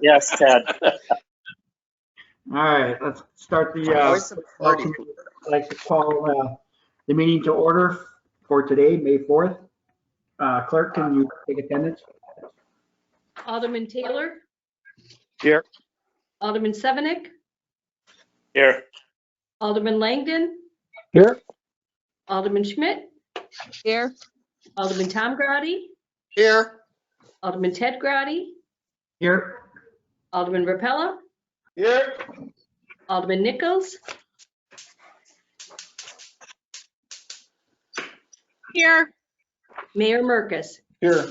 Yes, Ted. All right, let's start the, Voice of party I'd like to call the meeting to order for today, May 4th. Clerk, can you take attendance? Alderman Taylor, Here. Alderman Sevenick, Here. Alderman Langdon, Here. Alderman Schmidt, Here. Alderman Tom Grady, Here. Alderman Ted Grady, Here. Alderman Rapella, Here. Alderman Nichols, Here. Mayor Merkus. Here.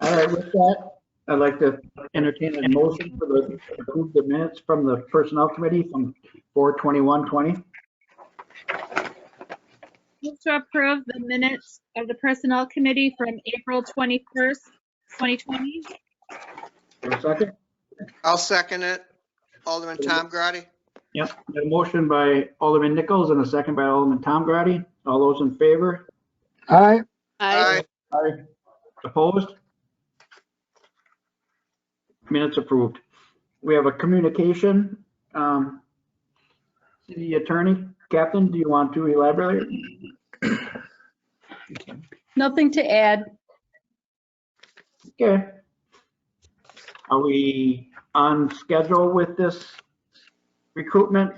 All right, with that, I'd like to entertain a motion for the approve the minutes from the Personnel Committee from 4/21/20. Move to approve the minutes of the Personnel Committee from April 21st, 2020. Have a second? I'll second it. Alderman Tom Grady. Yep, got a motion by Alderman Nichols and a second by Alderman Tom Grady. All those in favor? Aye. Aye. Aye. Opposed? Minutes approved. We have a communication. City Attorney, Captain, do you want to elaborate? Nothing to add. Okay. Are we on schedule with this recruitment?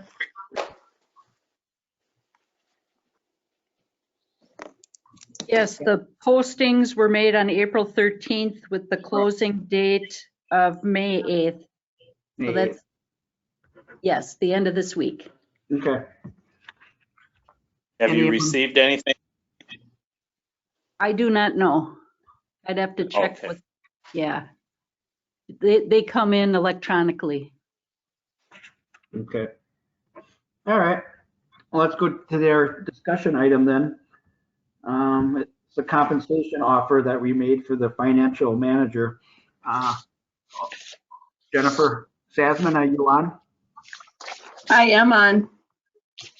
Yes, the postings were made on April 13th with the closing date of May 8th. So that's, yes, the end of this week. Okay. Have Any you of them? received anything? I do not know. I'd have to check Okay. with, yeah. They come in electronically. Okay. All right. Well, let's go to their discussion item then. It's a compensation offer that we made for the financial manager. Jennifer Sasman, are you on? I am on.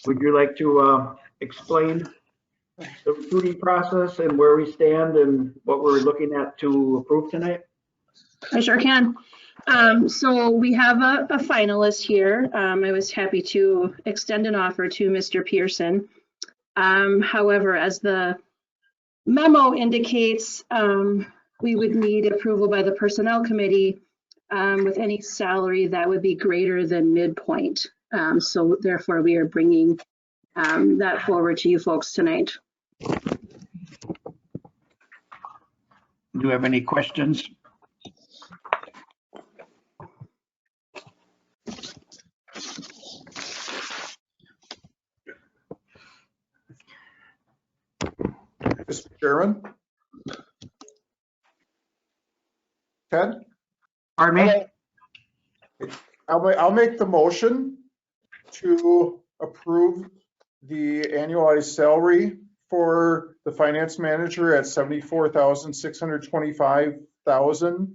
Would you like to explain the recruiting process and where we stand and what we're looking at to approve tonight? I sure can. So we have a finalist here. I was happy to extend an offer to Mr. Pearson. However, as the memo indicates, we would need approval by the Personnel Committee with any salary that would be greater than midpoint. So therefore, we are bringing that forward to you folks tonight. Do you have any questions? Mr. Chairman? Ted? Pardon me? I'll make the motion to approve the annualized salary for the finance manager at $74,625,000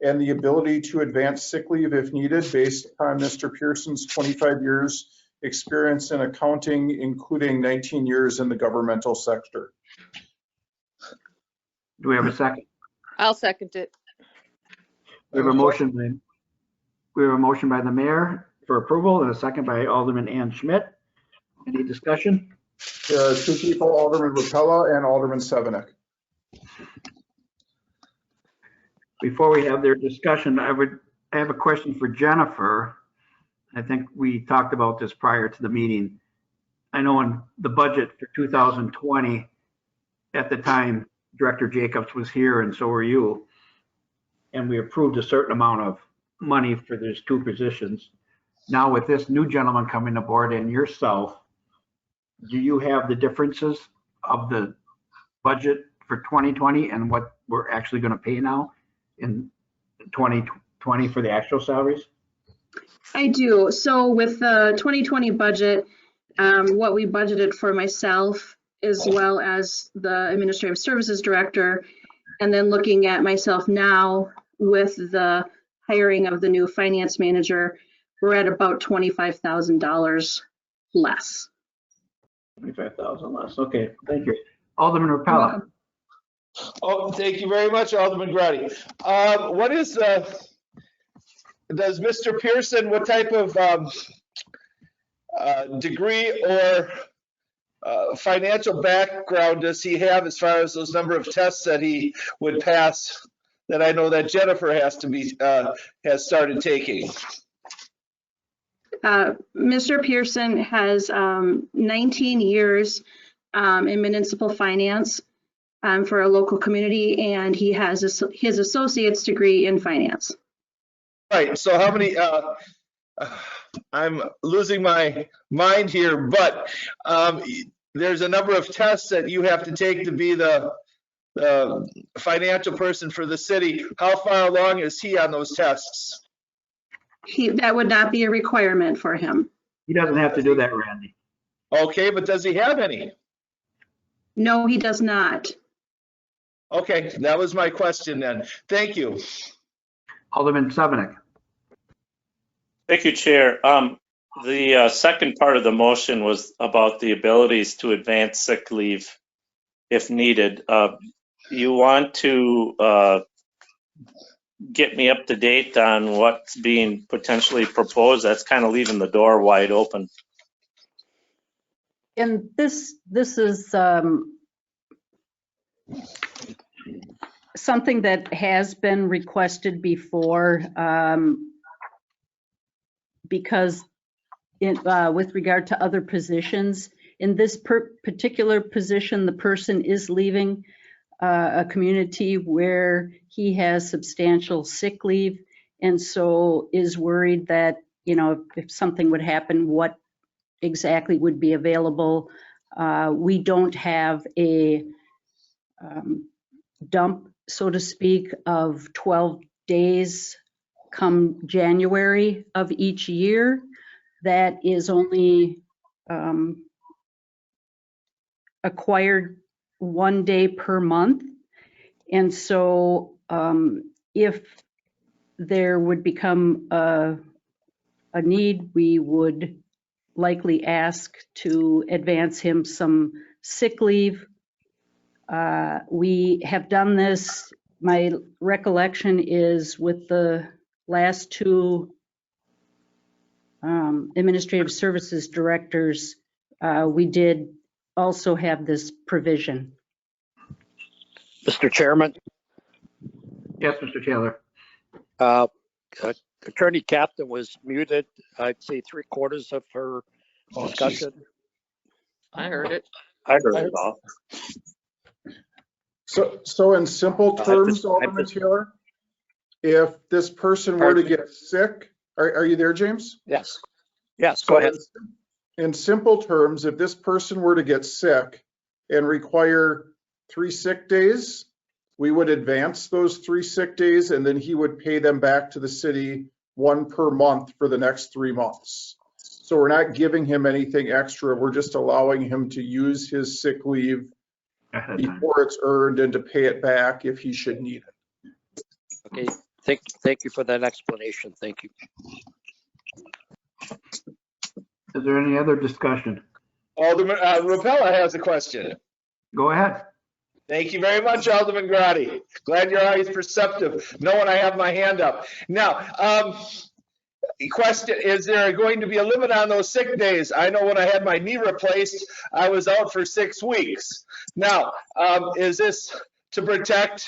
and the ability to advance sick leave if needed based on Mr. Pearson's 25 years experience in accounting, including 19 years in the governmental sector. Do we have a second? I'll second it. We have a motion by the mayor for approval and a second by Alderman Ann Schmidt. Any discussion? There are two people, Alderman Rapella and Alderman Sevenick. Before we have their discussion, I have a question for Jennifer. I think we talked about this prior to the meeting. I know in the budget for 2020, at the time, Director Jacobs was here and so were you. And we approved a certain amount of money for those two positions. Now with this new gentleman coming aboard and yourself, do you have the differences of the budget for 2020 and what we're actually going to pay now in 2020 for the actual salaries? I do. So with the 2020 budget, what we budgeted for myself as well as the Administrative Services Director, and then looking at myself now with the hiring of the new finance manager, we're at about $25,000 less. 25,000 less. Okay, thank you. Alderman Rapella. Oh, thank you very much, Alderman Grady. What is, does Mr. Pearson, what type of degree or financial background does he have as far as those number of tests that he would pass that I know that Jennifer has to be, has started taking? Mr. Pearson has 19 years in municipal finance for a local community, and he has his associate's degree in finance. Right, so how many, I'm losing my mind here, but there's a number of tests that you have to take to be the financial person for the city. How far along is he on those tests? That would not be a requirement for him. He doesn't have to do that, Randy. Okay, but does he have any? No, he does not. Okay, that was my question then. Thank you. Alderman Severnick. Thank you, Chair. The second part of the motion was about the abilities to advance sick leave if needed. You want to get me up to date on what's being potentially proposed? That's kind of leaving the door wide open. And this is something that has been requested before, because with regard to other positions, in this particular position, the person is leaving a community where he has substantial sick leave, and so is worried that, you know, if something would happen, what exactly would be available. We don't have a dump, so to speak, of 12 days come January of each year. That is only acquired 1 day per month. And so if there would become a need, we would likely ask to advance him some sick leave. We have done this, my recollection is, with the last two administrative services directors, we did also have this provision. Mr. Chairman, Yes, Mr. Taylor. Attorney Captain was muted. I'd say 3/4 of her discussion. I heard it. I heard it all. So in simple terms, I'm Alderman just- Taylor, if this person were to get sick, are you there, James? Yes. Yes, go ahead. In simple terms, if this person were to get sick and require 3 sick days, we would advance those 3 sick days, and then he would pay them back to the city 1 per month for the next 3 months. So we're not giving him anything extra. We're just allowing him to use his sick leave before it's earned and to pay it back if he should need it. Okay, thank you for that explanation. Thank you. Is there any other discussion? Alderman Rapella has a question. Go ahead. Thank you very much, Alderman Grady. Glad you're always perceptive, knowing I have my hand up. Now, question, is there going to be a limit on those sick days? I know when I had my knee replaced, I was out for 6 weeks. Now, is this to protect,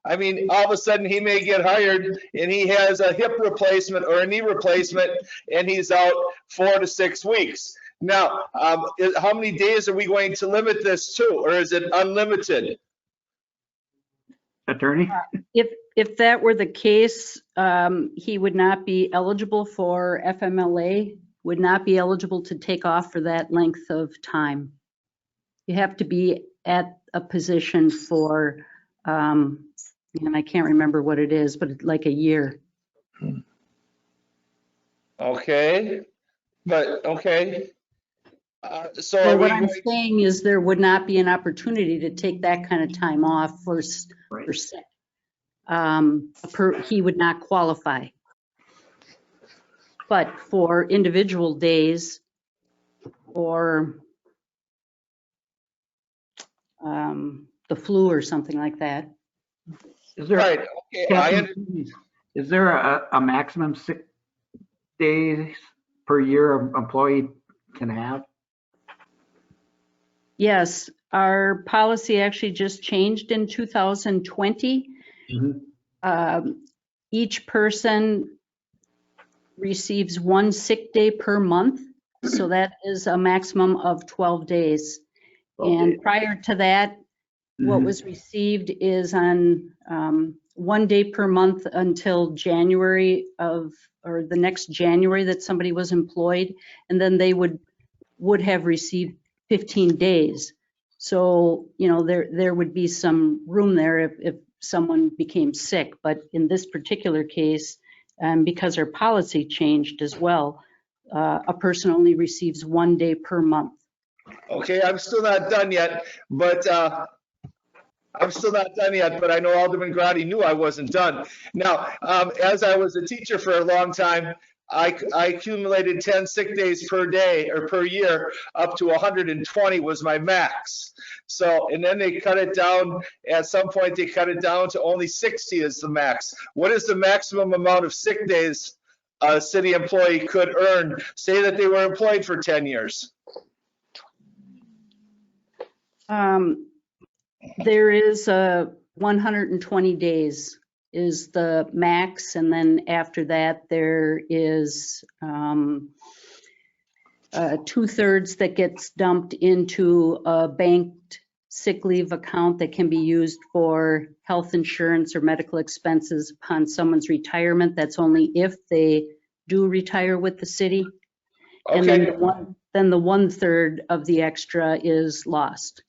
I mean, all of a sudden he may get hired and he has a hip replacement or a knee replacement and he's out 4 to 6 weeks. Now, how many days are we going to limit this to, or is it unlimited? Attorney? If that were the case, he would not be eligible for FMLA, would not be eligible to take off for that length of time. You have to be at a position for, and I can't remember what it is, but like a year. Okay, but okay. So So are we what I'm going, saying is there would not be an opportunity to take that kind of time off for sick. He would not qualify. But for individual days or the flu or something like that. Is there, Right, okay, Captain, is there a maximum sick days per year an employee can have? Yes, our policy actually just changed in 2020. Each person receives 1 sick day per month, so that is a maximum of 12 days. And prior to that, what was received is on 1 day per month until January or the next January that somebody was employed, and then they would have received 15 days. So, you know, there would be some room there if someone became sick, but in this particular case, because our policy changed as well, a person only receives 1 day per month. Okay, I'm still not done yet, but I know Alderman Grotti knew I wasn't done. Now, as I was a teacher for a long time, I accumulated 10 sick days per day or per year, up to 120 was my max. So, and then they cut it down, at some point they cut it down to only 60 is the max. What is the maximum amount of sick days a city employee could earn, say that they were employed for 10 years? There is a 120 days is the max, and then after that there is 2/3 that gets dumped into a banked sick leave account that can be used for health insurance or medical expenses upon someone's retirement. That's only if they do retire with the city. And then the 1/3 of the extra is lost.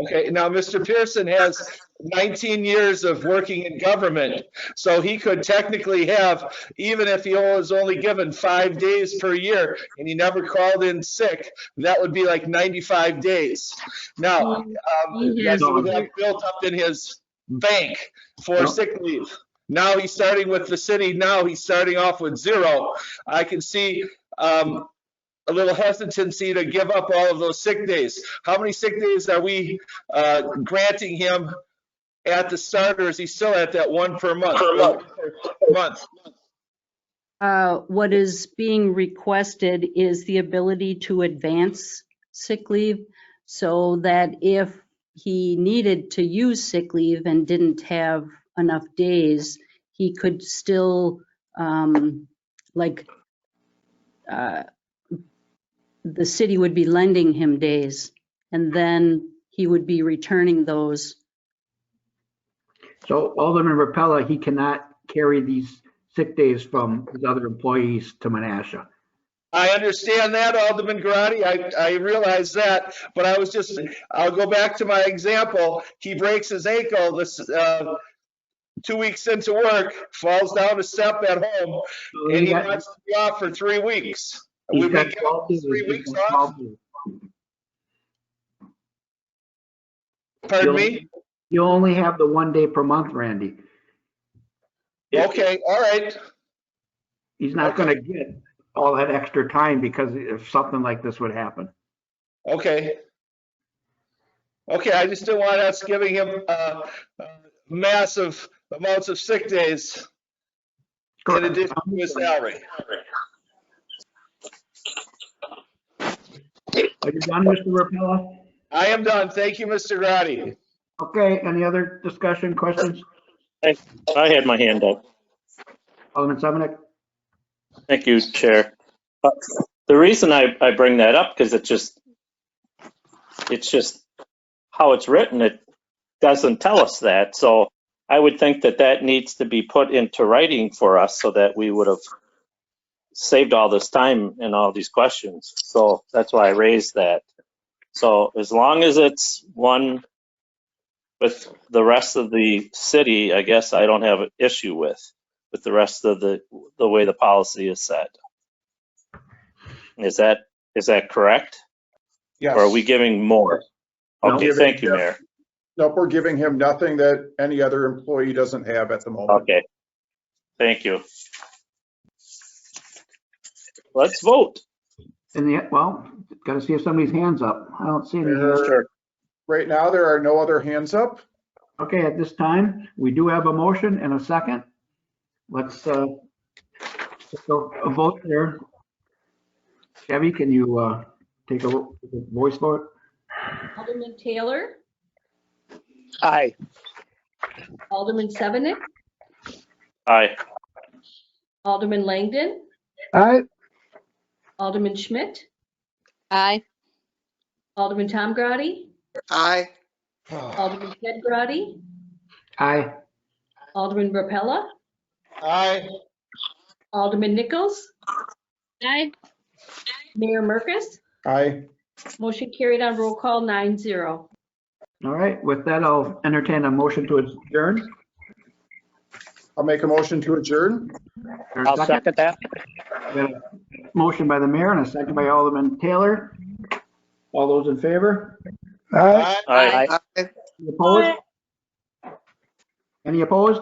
Okay, now Mr. Pearson has 19 years of working in government, so he could technically have, even if he was only given 5 days per year and he never called in sick, that would be like 95 days. Now, that he would have built up in his bank for sick leave. Now he's starting with the city, now he's starting off with 0. I can see a little hesitancy to give up all of those sick days. How many sick days are we granting him at the start, or is he still at that 1 per month? What is being requested is the ability to advance sick leave, so that if he needed to use sick leave and didn't have enough days, he could still the city would be lending him days, and then he would be returning those. So Alderman Rapella, he cannot carry these sick days from his other employees to Menasha. I understand that, Alderman Grotti. I realize that, but I'll go back to my example. He breaks his ankle this 2 weeks into work, falls down a step at home, and he wants to be off for 3 weeks. We make him 3 weeks off? Pardon me? You only have the 1 day per month, Randy. Okay, all right. He's not going to get all that extra time because if something like this would happen. Okay. Okay, I just didn't want us giving him massive amounts of sick days in addition to his salary. Are you done, Mr. Rapella? I am done. Thank you, Mr. Grotti. Okay, any other discussion, questions? I had my hand up. Alderman Severnick? Thank you, Chair. The reason I bring that up, because it's just how it's written, it doesn't tell us that. So I would think that needs to be put into writing for us so that we would have saved all this time and all these questions. So that's why I raised that. So as long as it's one with the rest of the city, I guess I don't have an issue with the rest of the way the policy is set. Is that correct? Yes. Or are we giving more? No, Okay, thank you, Mayor. Nope, we're giving him nothing that any other employee doesn't have at the moment. Okay, thank you. Let's vote. Well, got to see if somebody's hand's up. I don't see any. Sure. Right now, there are no other hands up. Okay, at this time, we do have a motion and a second. Let's go a vote there. Chevy, can you take a voice vote? Alderman Taylor, Aye. Alderman Sevenick, Aye. Alderman Langdon, Aye. Alderman Schmidt, Aye. Alderman Tom Grady, Aye. Alderman Ted Grady, Aye. Alderman Rapella, Aye. Alderman Nichols, Aye. Mayor Merkus. Aye. Motion carried on roll call 9-0. All right, with that, I'll entertain a motion to adjourn. I'll make a motion to adjourn. Or a I'll second that. We got a motion by the mayor and a second by Alderman Taylor. All those in favor? Aye. Aye. Aye. Any opposed? Any opposed?